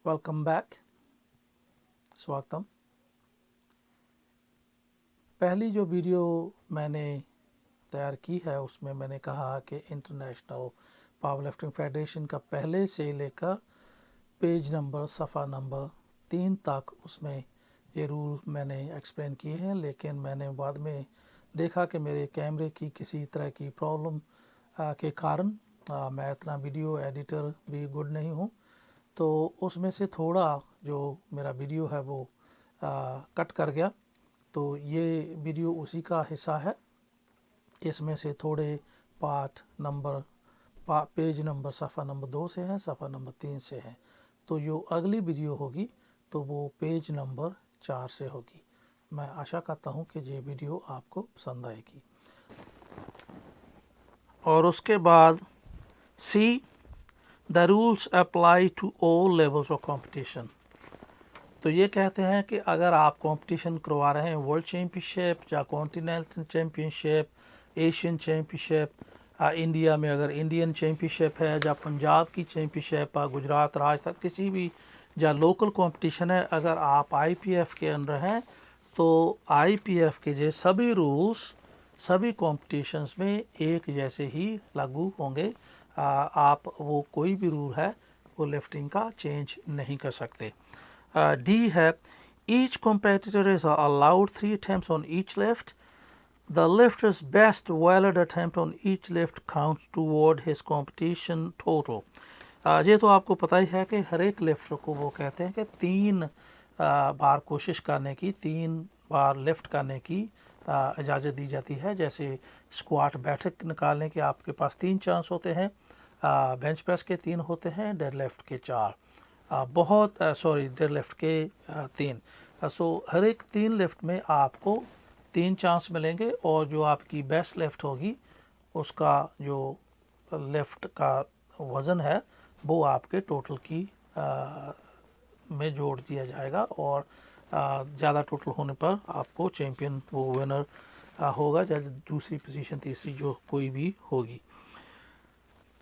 Welcome back. स्वागतम। पहली जो वीडियो मैंने तैयार की है उसमें मैंने कहा कि इंटरनेशनल पावर लिफ्टिंग फेडरेशन का पहले से लेकर पेज नंबर सफ़ा नंबर 3 तक उसमें ये रूल मैंने एक्सप्लेन किए हैं, लेकिन मैंने बाद में देखा कि मेरे कैमरे की किसी तरह की प्रॉब्लम के कारण मैं इतना वीडियो एडिटर भी गुड नहीं हूँ, तो उसमें से थोड़ा जो मेरा वीडियो है वो कट कर गया। तो ये वीडियो उसी का हिस्सा है। इसमें से थोड़े पार्ट नंबर पेज नंबर सफ़ा नंबर 2 से है, सफ़ा नंबर 3 से है। तो जो अगली वीडियो होगी तो वो पेज नंबर 4 से होगी। मैं आशा करता हूँ कि ये वीडियो आपको पसंद आएगी। और उसके बाद see the rules apply to all levels of competition. तो ये कहते हैं कि अगर आप कंपटीशन करवा रहे हैं वर्ल्ड चैम्पियनशिप या continental championship, Asian championship, India में अगर इंडियन चैम्पियनशिप है या पंजाब की चैम्पियनशिप, गुजरात राजस्थान किसी भी या लोकल कंपटीशन है, अगर आप आईपीएफ के अंडर हैं तो आईपीएफ के जो सभी रूल्स सभी कॉम्पिटिशन्स में एक जैसे ही लागू होंगे। आप वो कोई भी रूल है वो लिफ्टिंग का चेंज नहीं कर सकते। डी है each competitor is allowed 3 attempts on each lift. The lifter's best valid attempt on each lift counts toward his competition total. ये तो आपको पता ही है कि हर एक लिफ्टर को वो कहते हैं कि 3 बार कोशिश करने की, 3 बार लिफ्ट करने की इजाज़त दी जाती है। जैसे स्क्वाट बैठक निकालने के आपके पास 3 चांस होते हैं, बेंच प्रेस के 3 होते हैं, डेड लिफ्ट के 4, डेड लिफ्ट के 3। सो हर एक 3 लिफ्ट में आपको 3 चांस मिलेंगे और जो आपकी बेस्ट लिफ्ट होगी उसका जो लिफ्ट का वज़न है वो आपके टोटल की में जोड़ दिया जाएगा और ज़्यादा टोटल होने पर आपको चैम्पियन वो विनर होगा, जैसे दूसरी पोजीशन तीसरी जो कोई भी होगी।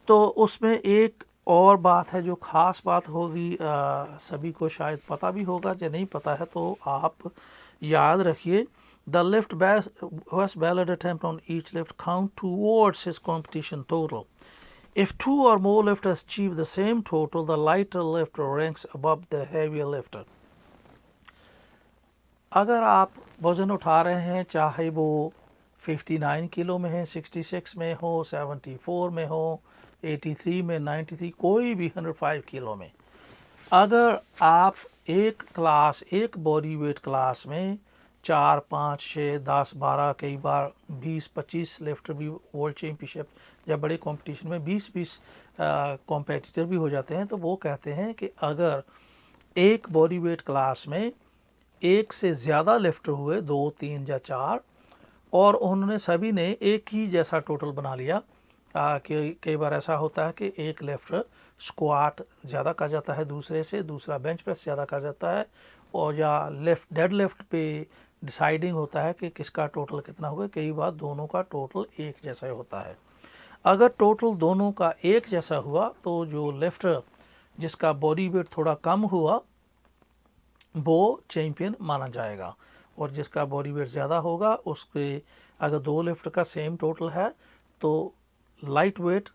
तो उसमें एक और बात है जो ख़ास बात होगी, सभी को शायद पता भी होगा, या नहीं पता है तो आप याद रखिए। The lift best valid attempt on each lift count towards his competition total. If 2 or more lifters achieve the same total, the lighter lifter ranks above the heavier lifter. अगर आप वज़न उठा रहे हैं, चाहे वो 59 किलो में है, 66 में हो, 74 में हो, 83 में, 93, कोई भी 105 किलो में, अगर आप एक बॉडी वेट क्लास में 4, 5, 6, 10, 12, कई बार 20, 25 लिफ्टर भी वर्ल्ड चैम्पियनशिप या बड़े कंपटीशन में 20 कॉम्पिटिटर भी हो जाते हैं, तो वो कहते हैं कि अगर एक बॉडी वेट क्लास में एक से ज़्यादा लिफ्टर हुए, 2, 3 या 4, और उन्होंने सभी ने एक ही जैसा टोटल बना लिया, कि कई बार ऐसा होता है कि एक लिफ्टर स्क्वाट ज़्यादा कर जाता है दूसरे से, दूसरा बेंच प्रेस ज़्यादा कर जाता है, और या डेड लिफ्ट पे डिसाइडिंग होता है कि किसका टोटल कितना होगा। कई बार दोनों का टोटल एक जैसा होता है। अगर टोटल दोनों का एक जैसा हुआ तो जो लिफ्टर जिसका बॉडी वेट थोड़ा कम हुआ वो चैम्पियन माना जाएगा, और जिसका बॉडी वेट ज़्यादा होगा उसके, अगर 2 लिफ्ट का सेम टोटल है तो लाइट वेट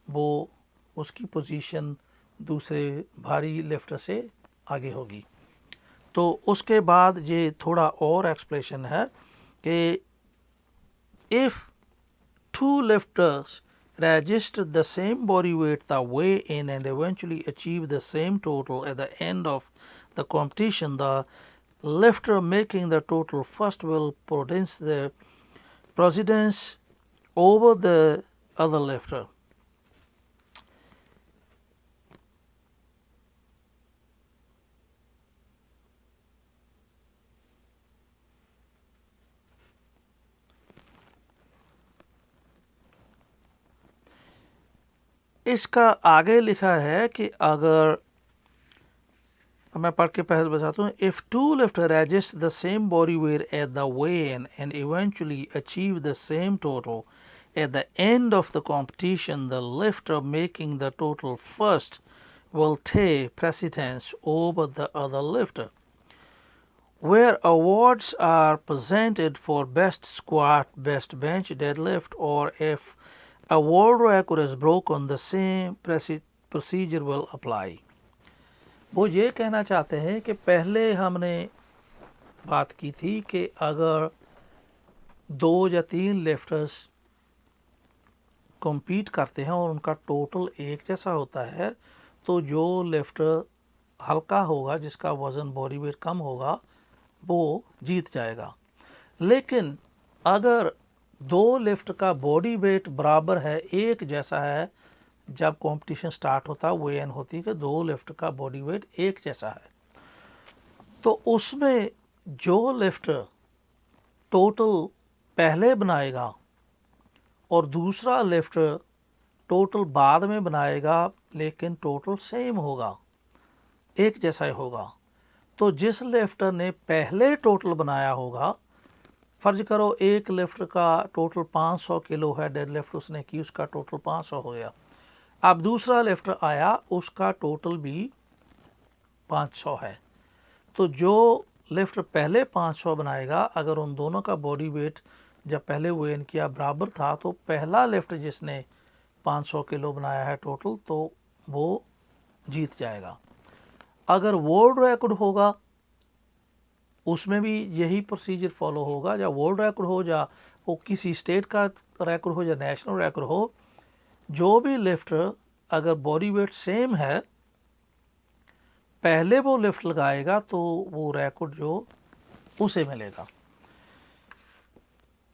वो उसकी पोजीशन दूसरे भारी लिफ्टर से आगे होगी। तो उसके बाद ये थोड़ा और एक्सप्लेनेशन है कि if 2 lifters register the same body weight, the weigh in, and eventually achieve the same total at the end of the competition, the lifter making the total first will possess the precedence over the other lifter. इसका आगे लिखा है कि अगर मैं पढ़ के पहले बताता हूँ, if 2 lifters register the same body weight at the weigh-in and eventually achieve the same total at the end of the competition, the lifter making the total first will take precedence over the other lifter. Where awards are presented for best squat, best bench, deadlift, or if a world record is broken, the same procedure will apply. वो ये कहना चाहते हैं कि पहले हमने बात की थी कि अगर 2 या 3 लिफ्टर्स कम्पीट करते हैं और उनका टोटल एक जैसा होता है, तो जो लिफ्टर हल्का होगा, जिसका वज़न बॉडी वेट कम होगा, वो जीत जाएगा। लेकिन अगर 2 लिफ्ट का बॉडी वेट बराबर है, एक जैसा है, जब कंपटीशन स्टार्ट होता है वेन होती है कि 2 लिफ्ट का बॉडी वेट एक जैसा है, तो उसमें जो लिफ्टर टोटल पहले बनाएगा और दूसरा लिफ्टर टोटल बाद में बनाएगा, लेकिन टोटल सेम होगा, एक जैसा ही होगा, तो जिस लिफ्टर ने पहले टोटल बनाया होगा, फर्ज करो एक लिफ्ट का टोटल 500 किलो है, डेड लिफ्ट उसने की, उसका टोटल 500 हो गया। अब दूसरा लिफ्टर आया, उसका टोटल भी 500 है, तो जो लिफ्ट पहले 500 बनाएगा, अगर उन दोनों का बॉडी वेट जब पहले वेन किया बराबर था, तो पहला लिफ्ट जिसने 500 किलो बनाया है टोटल, तो वो जीत जाएगा। अगर वर्ल्ड रिकॉर्ड होगा, उसमें भी यही प्रोसीजर फॉलो होगा, या वर्ल्ड रिकॉर्ड हो, या वो किसी स्टेट का रिकॉर्ड हो, या नेशनल रिकॉर्ड हो, जो भी लिफ्टर अगर बॉडी वेट सेम है, पहले वो लिफ्ट लगाएगा, तो वो रिकॉर्ड जो उसे मिलेगा।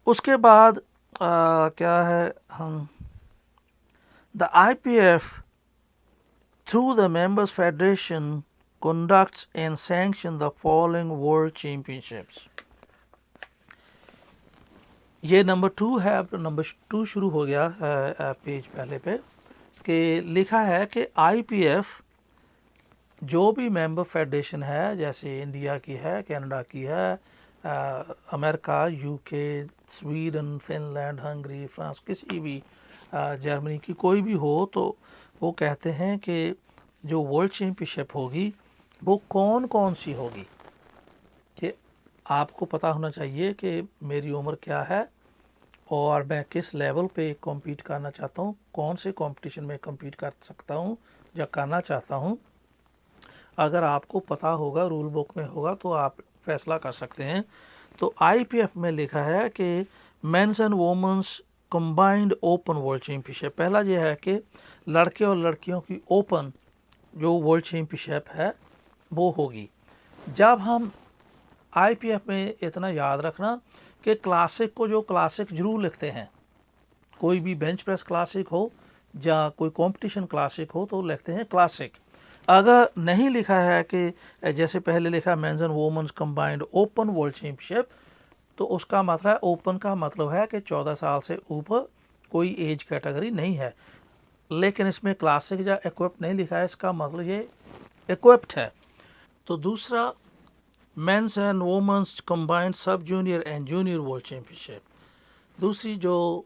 उसके बाद क्या है, हम the IPF through the members federation conducts and sanctions the following world championships. ये नंबर 2 है, नंबर 2 शुरू हो गया पेज पहले पे, कि लिखा है कि IPF जो भी मेंबर फेडरेशन है, जैसे इंडिया की है, कनाडा की है, America, UK, Sweden, Finland, Hungary, France, किसी भी जर्मनी की कोई भी हो, तो वो कहते हैं कि जो वर्ल्ड चैम्पियनशिप होगी वो कौन कौन सी होगी, कि आपको पता होना चाहिए कि मेरी उम्र क्या है और मैं किस लेवल पे कॉम्पीट करना चाहता हूँ, कौन से कंपटीशन में कॉम्पीट कर सकता हूँ या करना चाहता हूँ। अगर आपको पता होगा, रूल बुक में होगा, तो आप फैसला कर सकते हैं। तो IPF में लिखा है कि men's and women's combined open world championship, पहला ये है कि लड़के और लड़कियों की ओपन जो वर्ल्ड चैम्पियनशिप है वो होगी। जब हम IPF में इतना याद रखना कि क्लासिक को, जो क्लासिक जरूर लिखते हैं, कोई भी बेंच प्रेस क्लासिक हो या कोई कंपटीशन क्लासिक हो, तो लिखते हैं क्लासिक। अगर नहीं लिखा है कि जैसे पहले लिखा men's and women's combined open world championship, तो उसका मतलब ओपन का मतलब है कि 14 साल से ऊपर कोई एज कैटेगरी नहीं है। लेकिन इसमें क्लासिक या इक्विप्ड नहीं लिखा है, इसका मतलब ये इक्विप्ड है। तो दूसरा men's and women's combined sub junior and junior world championship, दूसरी जो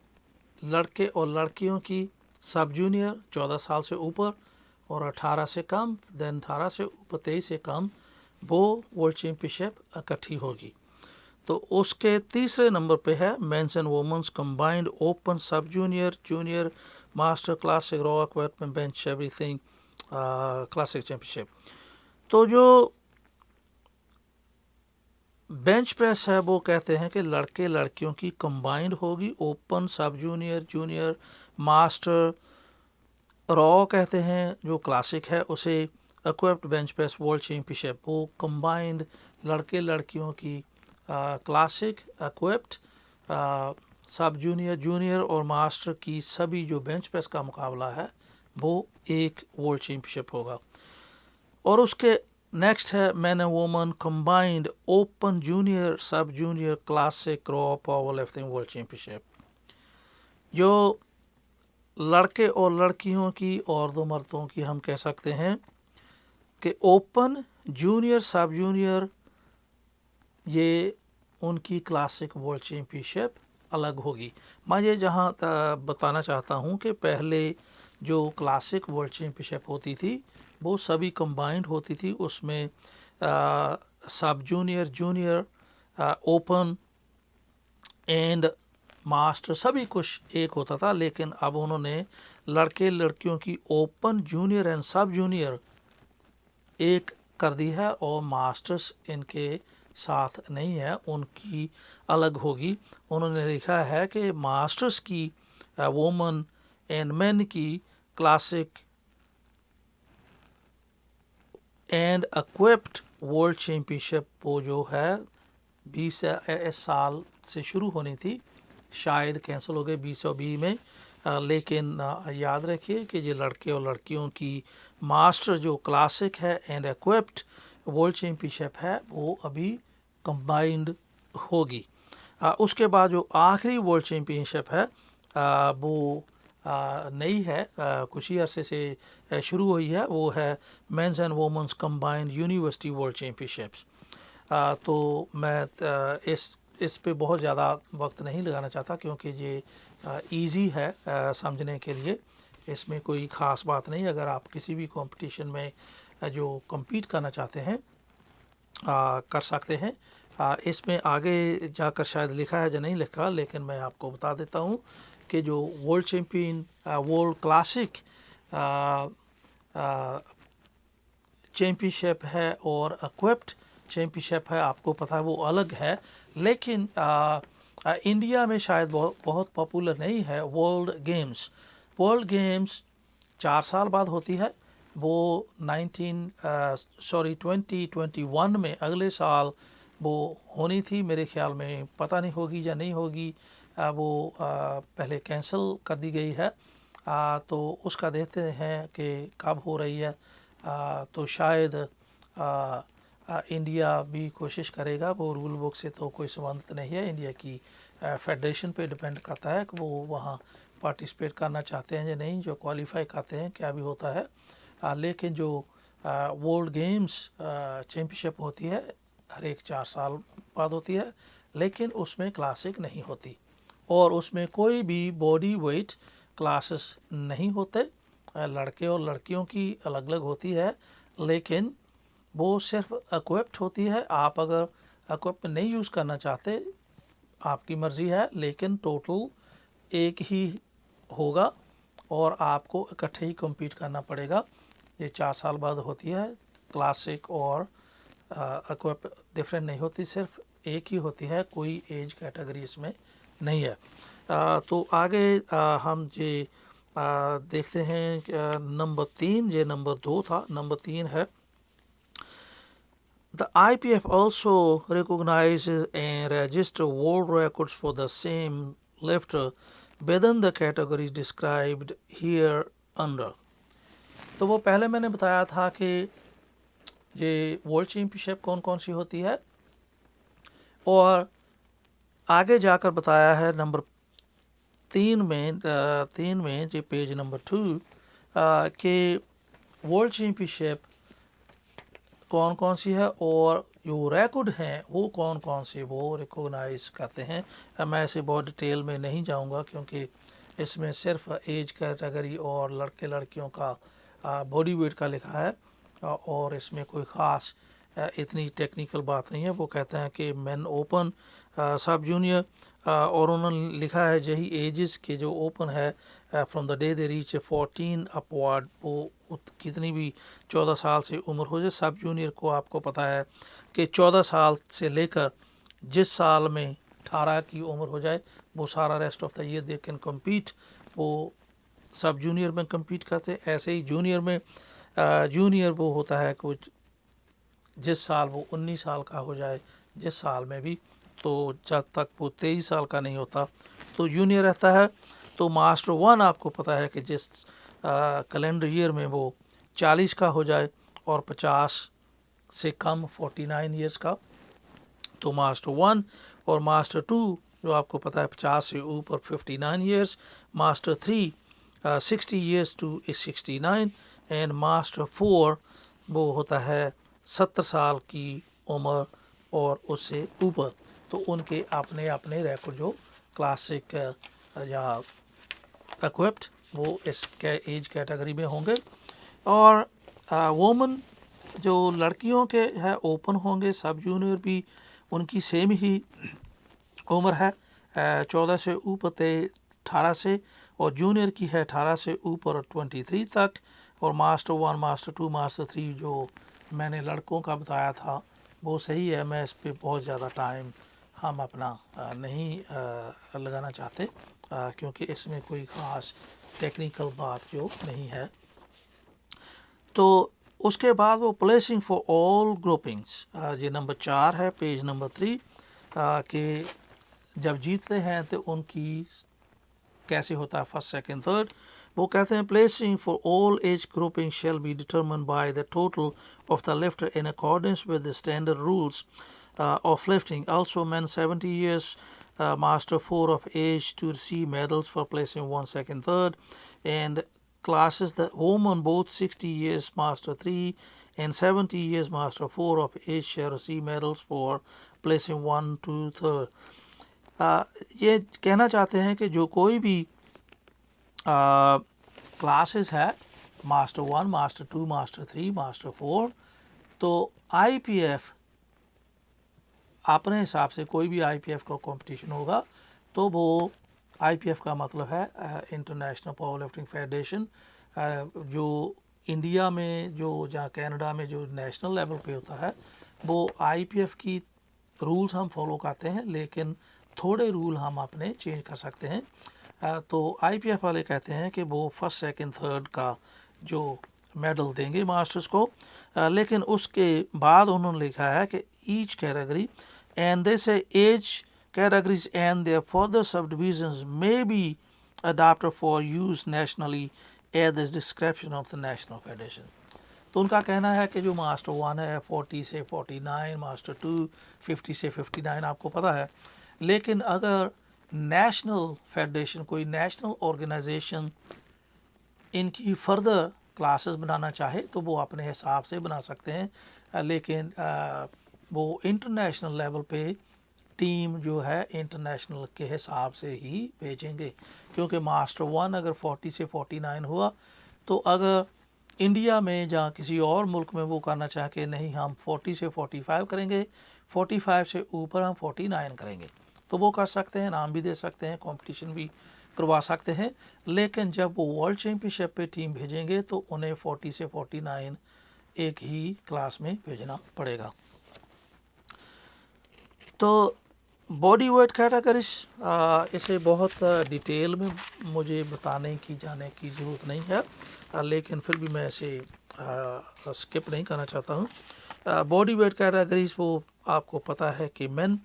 लड़के और लड़कियों की सब जूनियर 14 साल से ऊपर और 18 से कम, देन 18 से ऊपर 23 से कम, वो वर्ल्ड चैम्पियनशिप इकट्ठी होगी। तो उसके तीसरे नंबर पे है men's and women's combined open sub junior, junior, master, classic, raw, equipment, bench, everything classic championship. तो जो बेंच प्रेस है वो कहते हैं कि लड़के लड़कियों की कंबाइंड होगी, open, sub junior, junior, master. Raw कहते हैं जो क्लासिक है उसे, equipped bench press world championship वो कंबाइंड लड़के लड़कियों की क्लासिक, इक्विप्ड, सब जूनियर, जूनियर और मास्टर की सभी जो बेंच प्रेस का मुकाबला है वो एक वर्ल्ड चैम्पियनशिप होगा। और उसके नेक्स्ट है man and woman combined open junior, सब junior, classic, raw, power lifting world championship. जो लड़के और लड़कियों की और दो मर्दों की हम कह सकते हैं कि ओपन, जूनियर, सब जूनियर, ये उनकी क्लासिक वर्ल्ड चैम्पियनशिप अलग होगी। मैं ये जहाँ बताना चाहता हूँ कि पहले जो क्लासिक वर्ल्ड चैम्पियनशिप होती थी वो सभी कंबाइंड होती थी। उसमें सब junior, junior, open and master सभी कुछ एक होता था, लेकिन अब उन्होंने लड़के लड़कियों की ओपन, जूनियर एंड सब जूनियर एक कर दी है, और मास्टर्स इनके साथ नहीं है, उनकी अलग होगी। उन्होंने लिखा है कि मास्टर्स की वुमेन एंड मेन की classic and equipped world championship वो जो है 20 साल से शुरू होनी थी, शायद कैंसिल हो गई 2020 में। लेकिन याद रखिए कि ये लड़के और लड़कियों की मास्टर जो क्लासिक है एंड इक्विप्ड वर्ल्ड चैम्पियनशिप है वो अभी कंबाइंड होगी। उसके बाद जो आखिरी वर्ल्ड चैम्पियनशिप है वो नई है, कुछ ही अरसे से शुरू हुई है, वो है men's and women's combined university world championships. तो मैं इस पे बहुत ज़्यादा वक्त नहीं लगाना चाहता, क्योंकि ये इजी है समझने के लिए, इसमें कोई ख़ास बात नहीं। अगर आप किसी भी कंपटीशन में जो compete करना चाहते हैं कर सकते हैं। इसमें आगे जाकर शायद लिखा है या नहीं लिखा, लेकिन मैं आपको बता देता हूँ कि जो world champion world classic championship है और इक्विप्ड चैम्पियनशिप है, आपको पता है वो अलग है। लेकिन इंडिया में शायद बहुत पॉपुलर नहीं है वर्ल्ड गेम्स। वर्ल्ड गेम्स 4 साल बाद होती है, वो 2021 में अगले साल वो होनी थी मेरे ख्याल में, पता नहीं होगी या नहीं होगी, वो पहले कैंसिल कर दी गई है। तो उसका देखते हैं कि कब हो रही है। तो शायद इंडिया भी कोशिश करेगा। वो रूल बुक से तो कोई संबंध नहीं है, इंडिया की फेडरेशन पे डिपेंड करता है कि वो वहाँ पार्टिसिपेट करना चाहते हैं या नहीं, जो क्वालिफाई करते हैं क्या भी होता है। लेकिन जो वर्ल्ड गेम्स चैम्पियनशिप होती है हर एक 4 साल बाद होती है, लेकिन उसमें क्लासिक नहीं होती और उसमें कोई भी बॉडी वेट क्लासेस नहीं होते। लड़के और लड़कियों की अलग अलग होती है, लेकिन वो सिर्फ इक्विप्ड होती है। आप अगर इक्विप्ड नहीं यूज़ करना चाहते आपकी मर्ज़ी है, लेकिन टोटल एक ही होगा और आपको इकट्ठे ही compete करना पड़ेगा। ये 4 साल बाद होती है। क्लासिक और इक्विप डिफरेंट नहीं होती, सिर्फ एक ही होती है, कोई एज कैटेगरी इसमें नहीं है। तो आगे हम ये देखते हैं नंबर 3, ये नंबर 2 था, नंबर 3 है The IPF also recognizes and registers world records for the same lifter within the categories described here under। तो वो पहले मैंने बताया था कि ये वर्ल्ड चैम्पियनशिप कौन कौन सी होती है, और आगे जाकर बताया है नंबर 3 में जो पेज नंबर 2 के वर्ल्ड चैम्पियनशिप कौन कौन सी है और जो रिकॉर्ड हैं वो कौन कौन से वो रिकॉग्नाइज करते हैं। मैं ऐसे बहुत डिटेल में नहीं जाऊंगा, क्योंकि इसमें सिर्फ एज कैटेगरी और लड़के लड़कियों का बॉडी वेट का लिखा है, और इसमें कोई ख़ास इतनी टेक्निकल बात नहीं है। वो कहते हैं कि मेन ओपन, सब जूनियर, और उन्होंने लिखा है यही एजेस के जो ओपन है from the day they reach 14 upward, वो कितनी भी 14 साल से उम्र हो जाए। सब जूनियर को आपको पता है कि 14 साल से लेकर जिस साल में 18 की उम्र हो जाए वो सारा rest of the year they can compete, वो सब जूनियर में कम्पीट करते। ऐसे ही जूनियर में जूनियर वो होता है कुछ जिस साल वो 19 साल का हो जाए, जिस साल में भी, तो जब तक वो 23 साल का नहीं होता तो जूनियर रहता है। तो मास्टर 1 आपको पता है कि जिस कैलेंडर ईयर में वो 40 का हो जाए और 50 से कम 49 ईयर्स का, तो मास्टर 1। और मास्टर 2 जो आपको पता है 50 से ऊपर 59 years, master 3 60 years to 69, and master 4 वो होता है 70 साल की उम्र और उससे ऊपर। तो उनके अपने अपने रिकॉर्ड जो क्लासिक या इक्विप्ड वो इस एज कैटेगरी में होंगे। और वोमन जो लड़कियों के है ओपन होंगे, सब जूनियर भी उनकी सेम ही उम्र है 14 से ऊपर 18 से, और जूनियर की है 18 से ऊपर 23 तक, और मास्टर 1 मास्टर 2 मास्टर 3 जो मैंने लड़कों का बताया था वो सही है। मैं इस पे बहुत ज़्यादा टाइम हम अपना नहीं लगाना चाहते क्योंकि इसमें कोई ख़ास टेक्निकल बात जो नहीं है। तो उसके बाद वो प्लेसिंग फॉर ऑल ग्रुपिंग्स, ये नंबर 4 है पेज नंबर 3 कि जब जीतते हैं तो उनकी कैसे होता है फर्स्ट सेकंड थर्ड। वो कहते हैं placing for all age grouping shall be determined by the total of the lifter in accordance with the standard rules of lifting. Also men 70 years master 4 of age to receive medals for placing 1 second third, and classes the women both 60 years master 3 and 70 years master 4 of age shall receive medals for placing 1 2 3rd। ये कहना चाहते हैं कि जो कोई भी classes है master 1 master 2 master 3 master 4, तो आईपीएफ अपने हिसाब से कोई भी आईपीएफ का कंपटीशन होगा तो वो आईपीएफ का मतलब है इंटरनेशनल पावर लिफ्टिंग फेडरेशन, जो इंडिया में जो जहाँ कनाडा में जो नेशनल लेवल पे होता है वो आईपीएफ की रूल्स हम फॉलो करते हैं, लेकिन थोड़े रूल हम अपने चेंज कर सकते हैं। तो आईपीएफ वाले कहते हैं कि वो फर्स्ट सेकंड थर्ड का जो मेडल देंगे मास्टर्स को, लेकिन उसके बाद उन्होंने लिखा है कि each category and they say age categories and their further subdivisions may be adapted for use nationally at the discretion of the national federation। तो उनका कहना है कि जो मास्टर 1 है 40 से 49, मास्टर 2 50 से 59 आपको पता है, लेकिन अगर नेशनल फेडरेशन कोई नेशनल ऑर्गेनाइजेशन इनकी फर्दर क्लासेस बनाना चाहे तो वो अपने हिसाब से बना सकते हैं, लेकिन वो इंटरनेशनल लेवल पे टीम जो है इंटरनेशनल के हिसाब से ही भेजेंगे, क्योंकि मास्टर 1 अगर 40 से 49 हुआ तो अगर इंडिया में जहाँ किसी और मुल्क में वो करना चाहे कि नहीं हम 40 से 45 करेंगे, 45 से ऊपर हम 49 करेंगे, तो वो कर सकते हैं, नाम भी दे सकते हैं, कंपटीशन भी करवा सकते हैं। लेकिन जब वो वर्ल्ड चैम्पियनशिप पे टीम भेजेंगे तो उन्हें 40 से 49 एक ही क्लास में भेजना पड़ेगा। तो बॉडी वेट कैटेगरीज इसे बहुत डिटेल में मुझे बताने की जाने की ज़रूरत नहीं है, लेकिन फिर भी मैं इसे स्किप नहीं करना चाहता हूँ। बॉडी वेट कैटेगरीज वो आपको पता है कि मेन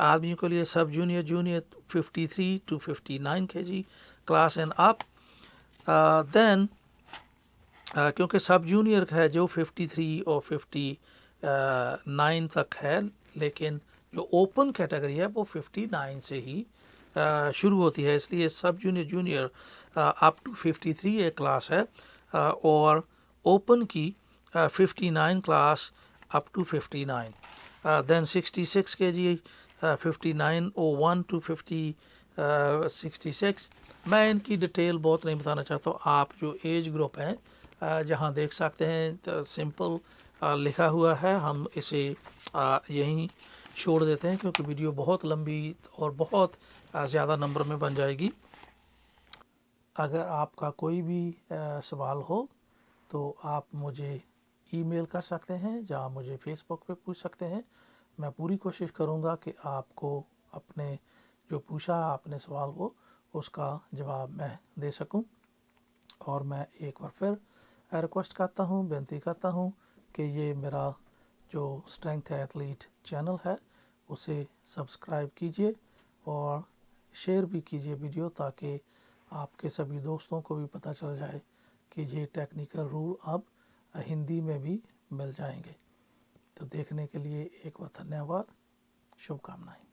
आदमियों के लिए sub junior junior 53 to 59 kg class and up, then क्योंकि सब जूनियर है जो 53 और 59 तक है, लेकिन जो ओपन कैटेगरी है वो 59 से ही शुरू होती है, इसलिए सब जूनियर जूनियर अप टू 53 एक क्लास है, और ओपन की 59 class up to 59, then 66 kg 5901 to 66। मैं इनकी डिटेल बहुत नहीं बताना चाहता हूँ, आप जो एज ग्रुप हैं जहाँ देख सकते हैं सिंपल लिखा हुआ है, हम इसे यहीं छोड़ देते हैं क्योंकि वीडियो बहुत लंबी और बहुत ज़्यादा नंबर में बन जाएगी। अगर आपका कोई भी सवाल हो तो आप मुझे ईमेल कर सकते हैं, जहाँ मुझे फेसबुक पे पूछ सकते हैं। मैं पूरी कोशिश करूँगा कि आपको अपने जो पूछा आपने सवाल को उसका जवाब मैं दे सकूं। और मैं एक बार फिर रिक्वेस्ट करता हूं, बेनती करता हूं कि ये मेरा जो स्ट्रेंथ एथलीट चैनल है उसे सब्सक्राइब कीजिए और शेयर भी कीजिए वीडियो, ताकि आपके सभी दोस्तों को भी पता चल जाए कि ये टेक्निकल रूल अब हिंदी में भी मिल जाएंगे। तो देखने के लिए एक बार धन्यवाद, शुभकामनाएं।